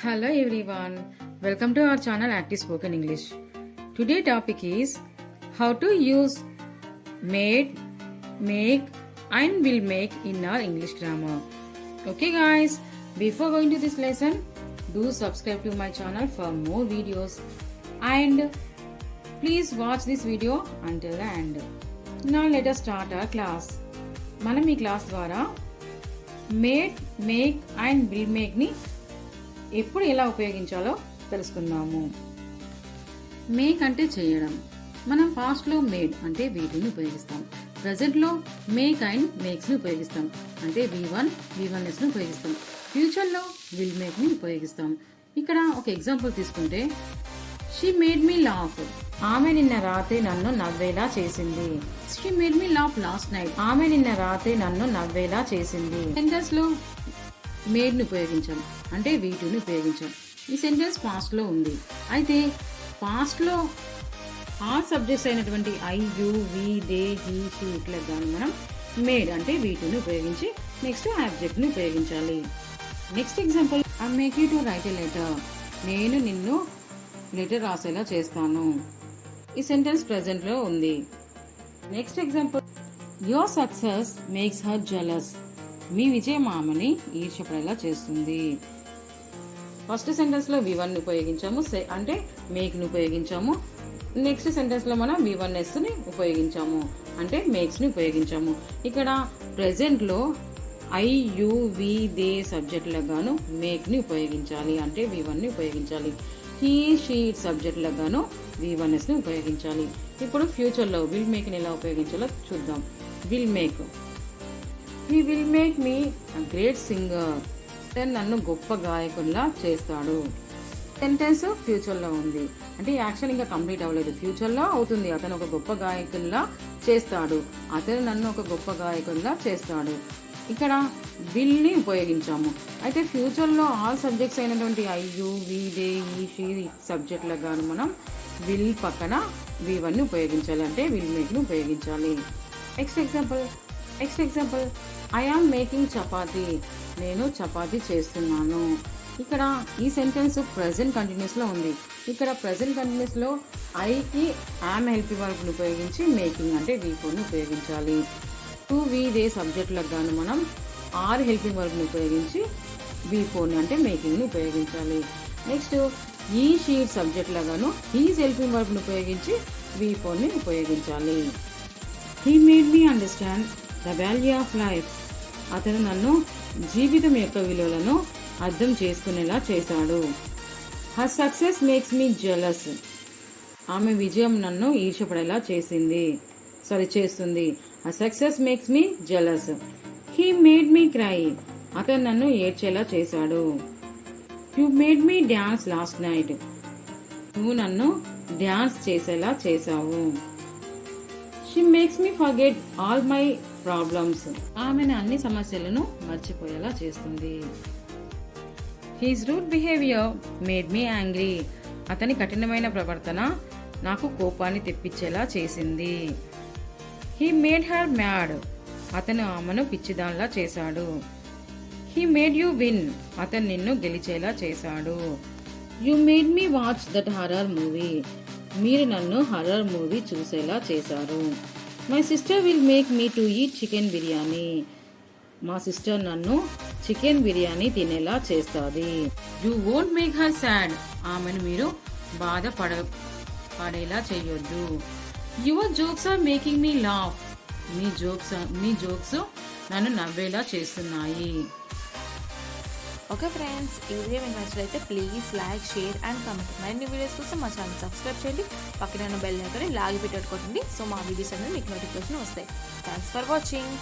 Hello everyone, welcome to our channel Active Spoken English. Today topic is how to use made, make and will make in our English grammar. Okay guys, before going to this lesson, do subscribe to my channel for more videos and please watch this video until the end. Now let us start our class. మనం ఈ class ద్వారా made, make and will make ని ఎప్పుడు ఎలా ఉపయోగించాలో తెలుసుకుందాము. Make అంటే చేయడం. మనం పాస్ట్ లో మేడ్ అంటే వీటిని ఉపయోగిస్తాం. ప్రెజెంట్ లో మేక్ అండ్ మేక్స్ ని ఉపయోగిస్తాం. అంటే V1, V1s ని ఉపయోగిస్తాం. ఫ్యూచర్ లో విల్ మేక్ ని ఉపయోగిస్తాం. ఇక్కడ ఒక ఎగ్జాంపుల్ తీసుకుంటే షీ మేడ్ మీ లాఫ్. ఆమె నిన్న రాత్రి నన్ను నవ్వేలా చేసింది. She made me laugh last night. ఆమె నిన్న రాత్రి నన్ను నవ్వేలా చేసింది. సెంటెన్స్ లో మేడ్ ని ఉపయోగించాం అంటే వీటిని ఉపయోగించాం. ఈ సెంటెన్స్ పాస్ట్ లో ఉంది. అయితే పాస్ట్ లో ఆల్ సబ్జెక్ట్స్ అయినటువంటి I, you, we, they, he, she ఇట్లా గాను మనం మేడ్ అంటే వీటిని ఉపయోగించి నెక్స్ట్ ఆబ్జెక్ట్ ని ఉపయోగించాలి. Next example, I make you to right a letter. నేను నిన్ను లెటర్ రాసేలా చేస్తాను. ఈ సెంటెన్స్ ప్రెజెంట్ లో ఉంది. Next example, your success makes her jealous. మీ విజయం ఆమెని ఈర్ష్యపడేలా చేస్తుంది. ఫస్ట్ సెంటెన్స్ లో V1 ని ఉపయోగించాము అంటే మేక్ ని ఉపయోగించాము. నెక్స్ట్ సెంటెన్స్ లో మనం V1s ని ఉపయోగించాము అంటే మేక్స్ ని ఉపయోగించాము. ఇక్కడ ప్రెజెంట్ లో ఐ, యు, వి, దే సబ్జెక్టులకు గాను మేక్ ని ఉపయోగించాలి అంటే V1 ని ఉపయోగించాలి. హీ, షీ సబ్జెక్టులకు గాను V1s ని ఉపయోగించాలి. ఇప్పుడు ఫ్యూచర్ లో విల్ మేక్ ని ఎలా ఉపయోగించాలో చూద్దాం. Will make, he will make me great singer. నన్ను గొప్ప గాయకుల్లా చేస్తాడు. సెంటెన్స్ ఫ్యూచర్ లో ఉంది అంటే యాక్షన్ ఇంకా కంప్లీట్ అవ్వలేదు, ఫ్యూచర్ లో అవుతుంది. అతను ఒక గొప్ప గాయకుల్లా చేస్తాడు. అతను నన్ను ఒక గొప్ప గాయకుల్లా చేస్తాడు. ఇక్కడ విల్ ని ఉపయోగించాము. అయితే ఫ్యూచర్ లో ఆల్ సబ్జెక్ట్స్ అయినటువంటి ఐ, యు, వి, దే, ఈ, షీ సబ్జెక్టులకు గాను మనం విల్ పక్కన V1 ని ఉపయోగించాలి అంటే విల్ మేక్ ని ఉపయోగించాలి. Next example, I am making chapati. నేను చపాతి చేస్తున్నాను. ఇక్కడ ఈ సెంటెన్స్ ప్రెజెంట్ కంటిన్యూస్ లో ఉంది. ఇక్కడ ప్రెజెంట్ కంటిన్యూస్ లో ఐకి ఆమ్ హెల్పింగ్ వర్బ్ ని ఉపయోగించి మేకింగ్ అంటే V4 ని ఉపయోగించాలి. టు, వి, దే సబ్జెక్టులకు గాను మనం ఆర్ హెల్పింగ్ వర్బ్ ని ఉపయోగించి V4 ని అంటే మేకింగ్ ని ఉపయోగించాలి. నెక్స్ట్ ఈ, షీ సబ్జెక్టులకు గాను హీస్ హెల్పింగ్ వర్బ్ ని ఉపయోగించి V4 ని ఉపయోగించాలి. He made me understand the value of life. అతను నన్ను జీవితం యొక్క విలువలను అర్థం చేసుకునేలా చేశాడు. Her success makes me jealous. ఆమె విజయం నన్ను ఈర్ష్యపడేలా చేస్తుంది. Her success makes me jealous. He made me cry. అతను నన్ను ఏడ్చేలా చేశాడు. You made me dance last night. నువ్వు నన్ను డాన్స్ చేసేలా చేశావు. She makes me forget all my problems. ఆమెను అన్ని సమస్యలను మర్చిపోయేలా చేస్తుంది. His rude behaviour made me angry. అతని కఠినమైన ప్రవర్తన నాకు కోపాన్ని తెప్పించేలా చేసింది. He made her mad. అతను ఆమెను పిచ్చిదాన్లా చేశాడు. He made you win. అతను నిన్ను గెలిచేలా చేశాడు. You made me watch that horror movie. మీరు నన్ను హర్రర్ మూవీ చూసేలా చేశారు. My sister will make me to eat chicken biryani. మా సిస్టర్ నన్ను చికెన్ బిర్యానీ తినేలా చేస్తుంది. You won't make her sad. ఆమెను మీరు పడేలా చేయొద్దు. Your jokes are making me laugh. Me jokes నన్ను నవ్వేలా చేస్తున్నాయి. ఓకే ఫ్రెండ్స్, ఈ వీడియో మీకు నచ్చినట్లయితే please like, share and comment. మరిన్ని వీడియోస్ కోసం మా ఛానల్ సబ్స్క్రైబ్ చేయండి. పక్కన బెల్ ఐకాన్ లాగి పెట్టుకోండి. సో మా వీడియోస్ అనేది మీకు నోటిఫికేషన్ వస్తాయి. Thanks for watching.